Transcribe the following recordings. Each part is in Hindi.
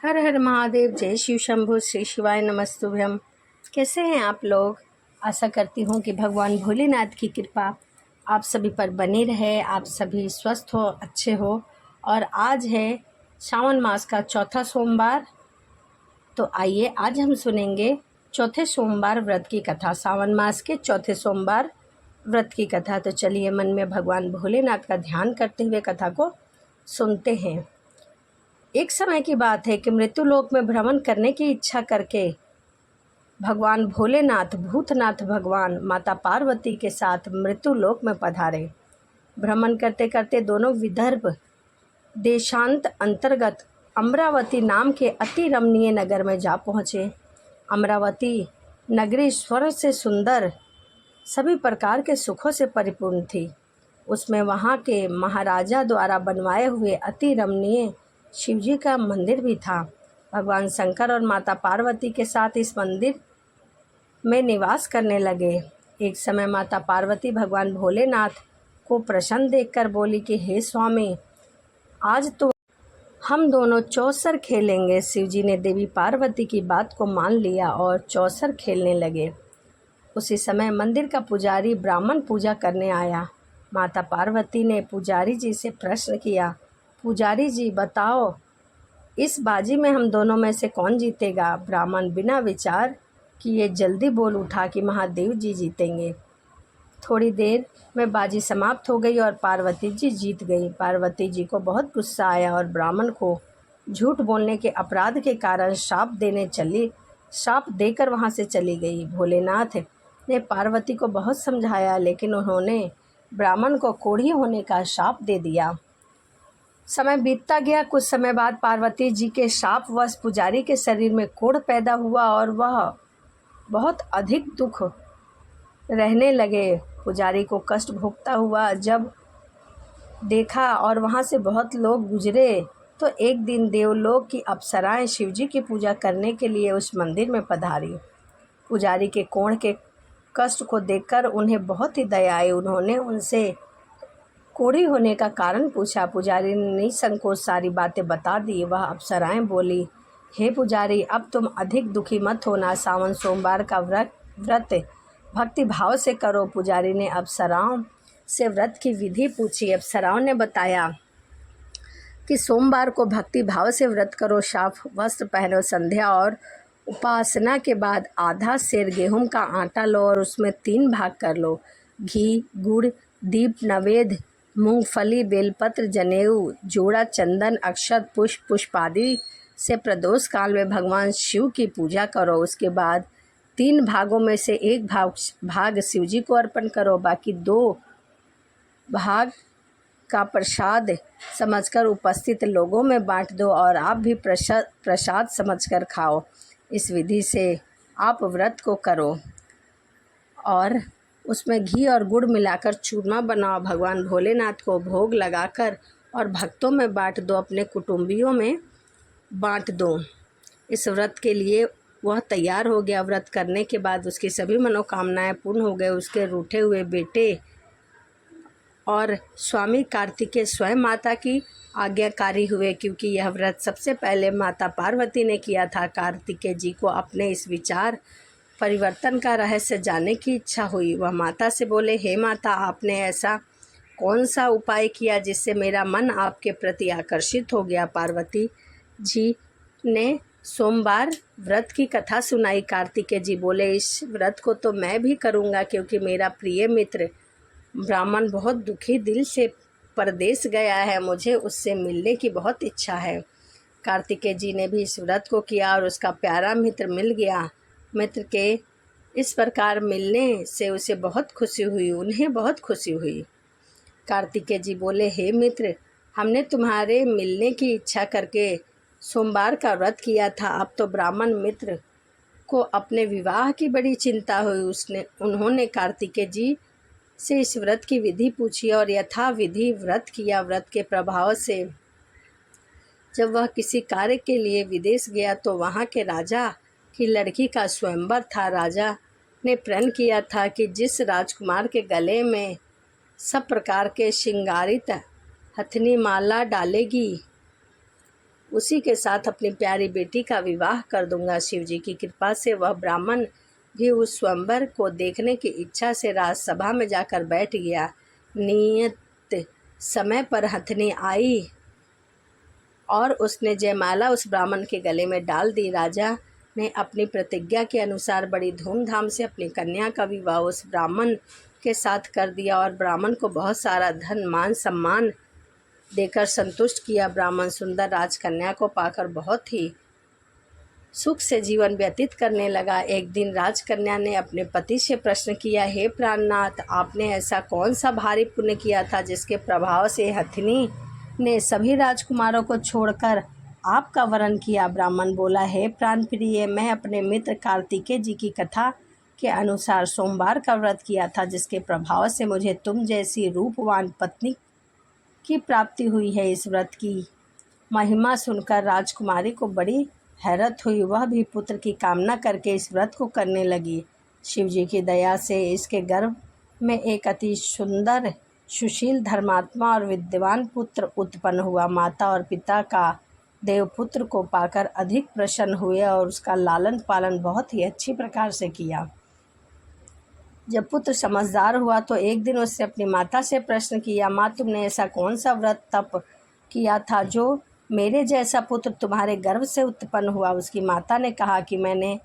हर हर महादेव, जय शिव शंभु, श्री शिवाय नमस्तुभ्यम। कैसे हैं आप लोग? आशा करती हूँ कि भगवान भोलेनाथ की कृपा आप सभी पर बनी रहे, आप सभी स्वस्थ हो, अच्छे हो। और आज है सावन मास का चौथा सोमवार। तो आइए आज हम सुनेंगे चौथे सोमवार व्रत की कथा, सावन मास के चौथे सोमवार व्रत की कथा। तो चलिए मन में भगवान भोलेनाथ का ध्यान करते हुए कथा को सुनते हैं। एक समय की बात है कि मृत्युलोक में भ्रमण करने की इच्छा करके भगवान भोलेनाथ, भूतनाथ भगवान माता पार्वती के साथ मृत्युलोक में पधारे। भ्रमण करते करते दोनों विदर्भ देशांत अंतर्गत अमरावती नाम के अति रमणीय नगर में जा पहुँचे। अमरावती नगरी स्वर्ग से सुंदर, सभी प्रकार के सुखों से परिपूर्ण थी। उसमें वहाँ के महाराजा द्वारा बनवाए हुए अति रमणीय शिवजी का मंदिर भी था। भगवान शंकर और माता पार्वती के साथ इस मंदिर में निवास करने लगे। एक समय माता पार्वती भगवान भोलेनाथ को प्रसन्न देखकर बोली कि हे स्वामी, आज तो हम दोनों चौसर खेलेंगे। शिवजी ने देवी पार्वती की बात को मान लिया और चौसर खेलने लगे। उसी समय मंदिर का पुजारी ब्राह्मण पूजा करने आया। माता पार्वती ने पुजारी जी से प्रश्न किया, पुजारी जी बताओ, इस बाजी में हम दोनों में से कौन जीतेगा? ब्राह्मण बिना विचार किए जल्दी बोल उठा कि महादेव जी जीतेंगे। थोड़ी देर में बाजी समाप्त हो गई और पार्वती जी जीत गई। पार्वती जी को बहुत गुस्सा आया और ब्राह्मण को झूठ बोलने के अपराध के कारण श्राप देकर वहाँ से चली गई। भोलेनाथ ने पार्वती को बहुत समझाया, लेकिन उन्होंने ब्राह्मण को कोढ़ी होने का श्राप दे दिया। समय बीतता गया। कुछ समय बाद पार्वती जी के शापवश पुजारी के शरीर में कोढ़ पैदा हुआ और वह बहुत अधिक दुख रहने लगे। पुजारी को कष्ट भोगता हुआ जब देखा और वहाँ से बहुत लोग गुजरे तो एक दिन देवलोक की अप्सराएं शिवजी की पूजा करने के लिए उस मंदिर में पधारी। पुजारी के कोढ़ के कष्ट को देखकर उन्हें बहुत ही दया आई। उन्होंने उनसे कोढ़ी होने का कारण पूछा। पुजारी ने निसंकोच सारी बातें बता दी। वह अप्सराएं बोली, हे पुजारी, अब तुम अधिक दुखी मत होना। सावन सोमवार का व्रत भक्ति भाव से करो। पुजारी ने अप्सराओं से व्रत की विधि पूछी। अप्सराओं ने बताया कि सोमवार को भक्ति भाव से व्रत करो, साफ वस्त्र पहनो, संध्या और उपासना के बाद आधा सेर गेहूं का आटा लो और उसमें 3 भाग कर लो। घी, गुड़, दीप, नवेद, मूंगफली, बेलपत्र, जनेऊ, जोड़ा चंदन, अक्षत, पुष्प आदि से प्रदोष काल में भगवान शिव की पूजा करो। उसके बाद 3 भागों में से 1 भाग शिवजी को अर्पण करो। बाकी 2 भाग का प्रसाद समझकर उपस्थित लोगों में बांट दो और आप भी प्रसाद समझकर खाओ। इस विधि से आप व्रत को करो और उसमें घी और गुड़ मिलाकर चूरमा बनाओ। भगवान भोलेनाथ को भोग लगाकर और भक्तों में बांट दो, अपने कुटुंबियों में बांट दो। इस व्रत के लिए वह तैयार हो गया। व्रत करने के बाद उसकी सभी मनोकामनाएं पूर्ण हो गए। उसके रूठे हुए बेटे और स्वामी कार्तिकेय स्वयं माता की आज्ञाकारी हुए, क्योंकि यह व्रत सबसे पहले माता पार्वती ने किया था। कार्तिकेय जी को अपने इस विचार परिवर्तन का रहस्य जानने की इच्छा हुई। वह माता से बोले, हे माता, आपने ऐसा कौन सा उपाय किया जिससे मेरा मन आपके प्रति आकर्षित हो गया? पार्वती जी ने सोमवार व्रत की कथा सुनाई। कार्तिकेय जी बोले, इस व्रत को तो मैं भी करूँगा, क्योंकि मेरा प्रिय मित्र ब्राह्मण बहुत दुखी दिल से परदेश गया है। मुझे उससे मिलने की बहुत इच्छा है। कार्तिकेय जी ने भी इस व्रत को किया और उसका प्यारा मित्र मिल गया। मित्र के इस प्रकार मिलने से उसे बहुत खुशी हुई, उन्हें बहुत खुशी हुई। कार्तिकेय जी बोले, हे मित्र, हमने तुम्हारे मिलने की इच्छा करके सोमवार का व्रत किया था। अब तो ब्राह्मण मित्र को अपने विवाह की बड़ी चिंता हुई। उन्होंने कार्तिकेय जी से इस व्रत की विधि पूछी और यथाविधि व्रत किया। व्रत के प्रभाव से जब वह किसी कार्य के लिए विदेश गया तो वहाँ के राजा की लड़की का स्वयंवर था। राजा ने प्रण किया था कि जिस राजकुमार के गले में सब प्रकार के श्रृंगारित हथनी माला डालेगी, उसी के साथ अपनी प्यारी बेटी का विवाह कर दूंगा। शिव जी की कृपा से वह ब्राह्मण भी उस स्वयंवर को देखने की इच्छा से राजसभा में जाकर बैठ गया। नियत समय पर हथनी आई और उसने जयमाला उस ब्राह्मण के गले में डाल दी। राजा ने अपनी प्रतिज्ञा के अनुसार बड़ी धूमधाम से अपनी कन्या का विवाह उस ब्राह्मण के साथ कर दिया और ब्राह्मण को बहुत सारा धन मान सम्मान देकर संतुष्ट किया। ब्राह्मण सुंदर राजकन्या को पाकर बहुत ही सुख से जीवन व्यतीत करने लगा। एक दिन राजकन्या ने अपने पति से प्रश्न किया, हे प्राणनाथ, आपने ऐसा कौन सा भारी पुण्य किया था जिसके प्रभाव से हथिनी ने सभी राजकुमारों को छोड़कर आपका वरण किया? ब्राह्मण बोला, हे प्राण प्रिय, मैं अपने मित्र कार्तिकेय जी की कथा के अनुसार सोमवार का व्रत किया था, जिसके प्रभाव से मुझे तुम जैसी रूपवान पत्नी की प्राप्ति हुई है। इस व्रत की महिमा सुनकर राजकुमारी को बड़ी हैरत हुई। वह भी पुत्र की कामना करके इस व्रत को करने लगी। शिव जी की दया से इसके गर्भ में एक अति सुंदर, सुशील, धर्मात्मा और विद्वान पुत्र उत्पन्न हुआ। माता और पिता का देवपुत्र को पाकर अधिक प्रसन्न हुए और उसका लालन पालन बहुत ही अच्छी प्रकार से किया। जब पुत्र समझदार हुआ तो एक दिन उसने अपनी माता से प्रश्न किया, माँ, तुमने ऐसा कौन सा व्रत तप किया था जो मेरे जैसा पुत्र तुम्हारे गर्भ से उत्पन्न हुआ? उसकी माता ने कहा कि मैंने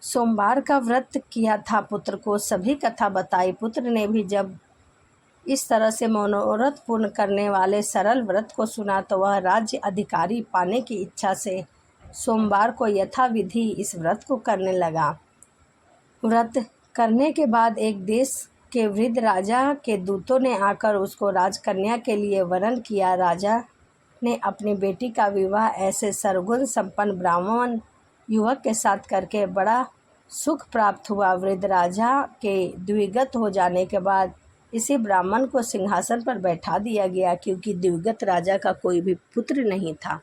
सोमवार का व्रत किया था। पुत्र को सभी कथा बताई। पुत्र ने भी जब इस तरह से मनोरथ पूर्ण करने वाले सरल व्रत को सुना तो वह राज्य अधिकारी पाने की इच्छा से सोमवार को यथाविधि इस व्रत को करने लगा। व्रत करने के बाद एक देश के वृद्ध राजा के दूतों ने आकर उसको राजकन्या के लिए वरण किया। राजा ने अपनी बेटी का विवाह ऐसे सर्वगुण संपन्न ब्राह्मण युवक के साथ करके बड़ा सुख प्राप्त हुआ। वृद्ध राजा के द्विगत हो जाने के बाद इसी ब्राह्मण को सिंहासन पर बैठा दिया गया, क्योंकि दिवंगत राजा का कोई भी पुत्र नहीं था।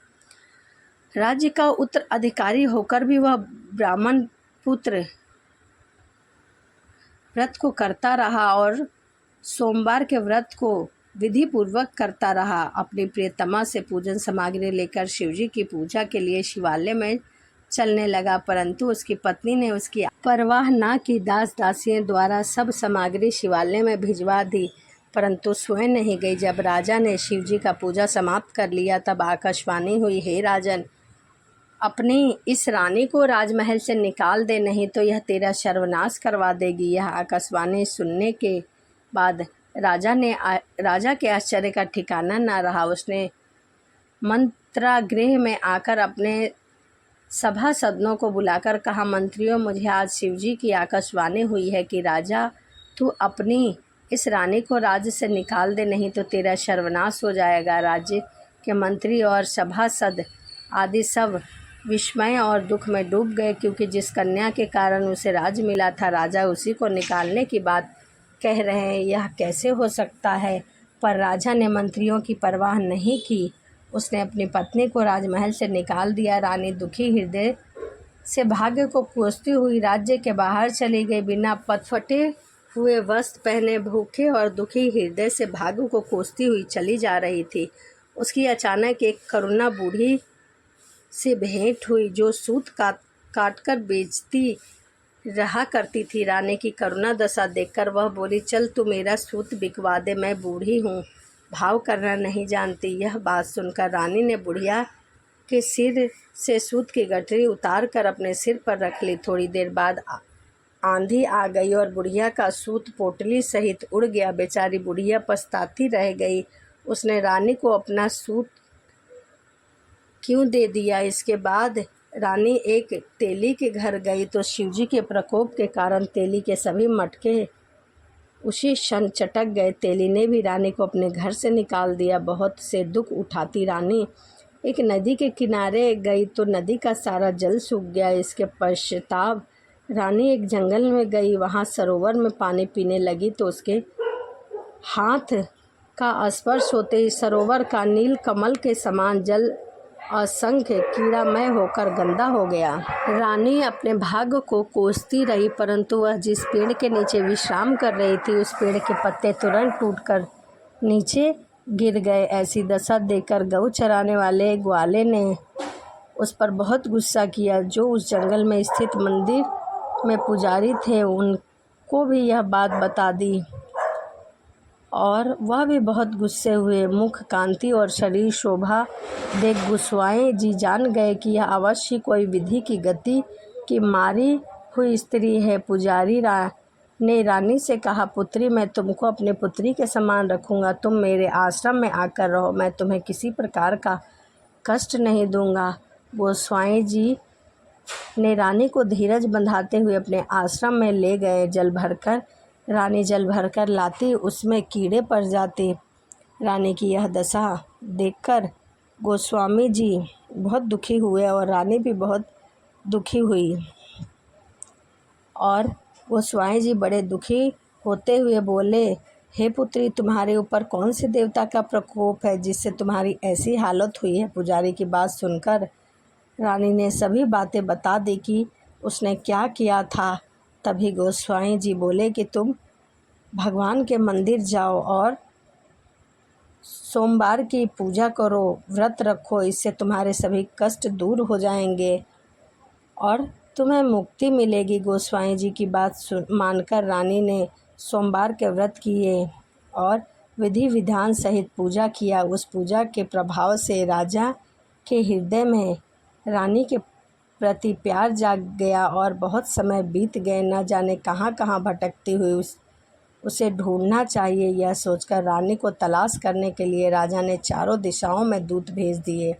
राज्य का उत्तराधिकारी होकर भी वह ब्राह्मण पुत्र व्रत को करता रहा और सोमवार के व्रत को विधि पूर्वक करता रहा। अपनी प्रियतमा से पूजन सामग्री लेकर शिवजी की पूजा के लिए शिवालय में चलने लगा, परंतु उसकी पत्नी ने उसकी परवाह न की। दास दासियों द्वारा सब सामग्री शिवालय में भिजवा दी, परंतु स्वयं नहीं गई। जब राजा ने शिवजी का पूजा समाप्त कर लिया तब आकाशवाणी हुई, हे राजन, अपनी इस रानी को राजमहल से निकाल दे, नहीं तो यह तेरा सर्वनाश करवा देगी। यह आकाशवाणी सुनने के बाद राजा के आश्चर्य का ठिकाना न रहा। उसने मंत्रागृह में आकर अपने सभासदों को बुलाकर कहा, मंत्रियों, मुझे आज शिवजी की आकाशवाणी हुई है कि राजा, तू अपनी इस रानी को राज्य से निकाल दे, नहीं तो तेरा सर्वनाश हो जाएगा। राज्य के मंत्री और सभासद आदि सब विस्मय और दुख में डूब गए, क्योंकि जिस कन्या के कारण उसे राज्य मिला था, राजा उसी को निकालने की बात कह रहे हैं। यह कैसे हो सकता है? पर राजा ने मंत्रियों की परवाह नहीं की। उसने अपनी पत्नी को राजमहल से निकाल दिया। रानी दुखी हृदय से भाग्य को कोसती हुई राज्य के बाहर चली गई। बिना फटे हुए वस्त्र पहने भूखे और दुखी हृदय से भाग्य को कोसती हुई चली जा रही थी। उसकी अचानक एक करुणा बूढ़ी से भेंट हुई, जो सूत काट कर बेचती रहा करती थी। रानी की करुणा दशा देखकर वह बोली, चल तू मेरा सूत बिकवा दे, मैं बूढ़ी हूँ, भाव करना नहीं जानती। यह बात सुनकर रानी ने बुढ़िया के सिर से सूत की गठरी उतार कर अपने सिर पर रख ली। थोड़ी देर बाद आंधी आ गई और बुढ़िया का सूत पोटली सहित उड़ गया। बेचारी बुढ़िया पछताती रह गई, उसने रानी को अपना सूत क्यों दे दिया। इसके बाद रानी एक तेली के घर गई तो शिवजी के प्रकोप के कारण तेली के सभी मटके उसी क्षण चटक गए। तेली ने भी रानी को अपने घर से निकाल दिया। बहुत से दुख उठाती रानी एक नदी के किनारे गई तो नदी का सारा जल सूख गया। इसके पश्चाताप रानी एक जंगल में गई, वहाँ सरोवर में पानी पीने लगी तो उसके हाथ का स्पर्श होते ही सरोवर का नील कमल के समान जल असंख्य कीड़ामय होकर गंदा हो गया। रानी अपने भाग्य को कोसती रही, परंतु वह जिस पेड़ के नीचे विश्राम कर रही थी, उस पेड़ के पत्ते तुरंत टूटकर नीचे गिर गए। ऐसी दशा देखकर गऊ चराने वाले ग्वाले ने उस पर बहुत गुस्सा किया। जो उस जंगल में स्थित मंदिर में पुजारी थे उनको भी यह बात बता दी और वह भी बहुत गुस्से हुए। मुख कांति और शरीर शोभा देख गोस्वामी जी जान गए कि यह अवश्य कोई विधि की गति की मारी हुई स्त्री है। पुजारी ने रानी से कहा, पुत्री, मैं तुमको अपने पुत्री के समान रखूँगा। तुम मेरे आश्रम में आकर रहो, मैं तुम्हें किसी प्रकार का कष्ट नहीं दूंगा। गोस्वामी जी ने रानी को धीरज बंधाते हुए अपने आश्रम में ले गए। रानी जल भरकर लाती, उसमें कीड़े पड़ जाते। रानी की यह दशा देखकर गोस्वामी जी बहुत दुखी हुए और रानी भी बहुत दुखी हुई। और गोस्वामी जी बड़े दुखी होते हुए बोले, हे पुत्री, तुम्हारे ऊपर कौन से देवता का प्रकोप है जिससे तुम्हारी ऐसी हालत हुई है। पुजारी की बात सुनकर रानी ने सभी बातें बता दी कि उसने क्या किया था। तभी गोस्वामी जी बोले कि तुम भगवान के मंदिर जाओ और सोमवार की पूजा करो, व्रत रखो, इससे तुम्हारे सभी कष्ट दूर हो जाएंगे और तुम्हें मुक्ति मिलेगी। गोस्वामी जी की बात मानकर रानी ने सोमवार के व्रत किए और विधि विधान सहित पूजा किया। उस पूजा के प्रभाव से राजा के हृदय में रानी के प्रति प्यार जाग गया और बहुत समय बीत गए। न जाने कहाँ कहाँ भटकती हुई उसे ढूंढना चाहिए। यह सोचकर रानी को तलाश करने के लिए राजा ने चारों दिशाओं में दूत भेज दिए।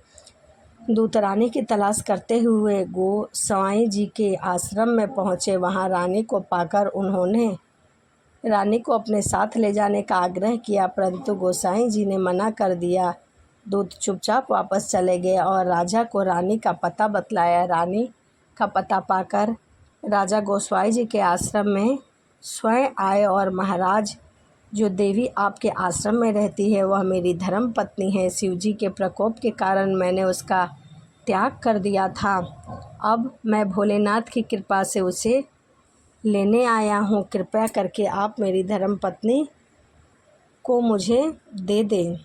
दूत रानी की तलाश करते हुए गोस्वामी जी के आश्रम में पहुँचे। वहाँ रानी को पाकर उन्होंने रानी को अपने साथ ले जाने का आग्रह किया, परंतु गोस्वामी जी ने मना कर दिया। दूत चुपचाप वापस चले गए और राजा को रानी का पता बतलाया। रानी का पता पाकर राजा गोस्वामी जी के आश्रम में स्वयं आए और महाराज, जो देवी आपके आश्रम में रहती है वह मेरी धर्म पत्नी है। शिवजी के प्रकोप के कारण मैंने उसका त्याग कर दिया था। अब मैं भोलेनाथ की कृपा से उसे लेने आया हूँ। कृपया करके आप मेरी धर्म पत्नी को मुझे दे दें।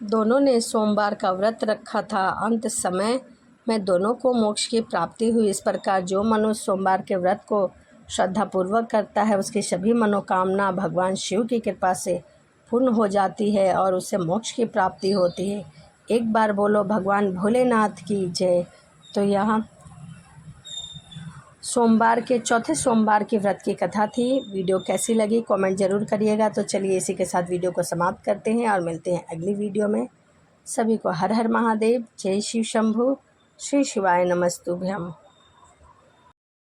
दोनों ने सोमवार का व्रत रखा था। अंत समय में दोनों को मोक्ष की प्राप्ति हुई। इस प्रकार जो मनुष्य सोमवार के व्रत को श्रद्धापूर्वक करता है उसकी सभी मनोकामना भगवान शिव की कृपा से पूर्ण हो जाती है और उसे मोक्ष की प्राप्ति होती है। एक बार बोलो भगवान भोलेनाथ की जय। तो यहाँ चौथे सोमवार के व्रत की कथा थी। वीडियो कैसी लगी कमेंट ज़रूर करिएगा। तो चलिए इसी के साथ वीडियो को समाप्त करते हैं और मिलते हैं अगली वीडियो में। सभी को हर हर महादेव, जय शिव शंभु, श्री शिवाय नमस्तुभ्यम।